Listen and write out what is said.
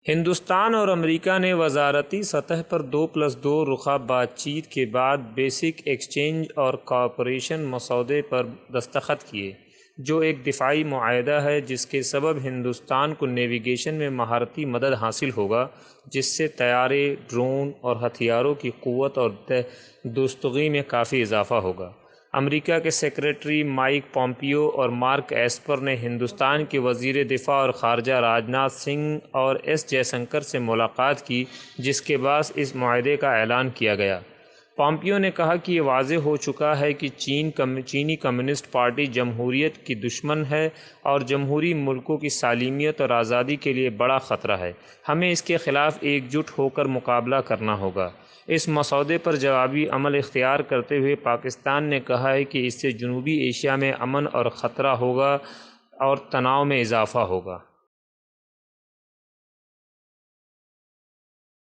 ہندوستان اور امریکہ نے وزارتی سطح پر 2+2 رخا بات چیت کے بعد بیسک ایکسچینج اور کوآپریشن مسودے پر دستخط کیے، جو ایک دفاعی معاہدہ ہے جس کے سبب ہندوستان کو نیویگیشن میں مہارتی مدد حاصل ہوگا، جس سے طیارے، ڈرون اور ہتھیاروں کی قوت اور درستگی میں کافی اضافہ ہوگا۔ امریکہ کے سیکریٹری مائک پومپیو اور مارک ایسپر نے ہندوستان کے وزیر دفاع اور خارجہ راجناتھ سنگھ اور ایس جے شنکر سے ملاقات کی، جس کے بعد اس معاہدے کا اعلان کیا گیا۔ پومپیو نے کہا کہ یہ واضح ہو چکا ہے کہ چینی کمیونسٹ پارٹی جمہوریت کی دشمن ہے اور جمہوری ملکوں کی سالمیت اور آزادی کے لیے بڑا خطرہ ہے۔ ہمیں اس کے خلاف ایک جٹ ہو کر مقابلہ کرنا ہوگا۔ اس مسودے پر جوابی عمل اختیار کرتے ہوئے پاکستان نے کہا ہے کہ اس سے جنوبی ایشیا میں امن اور خطرہ ہوگا اور تناؤ میں اضافہ ہوگا۔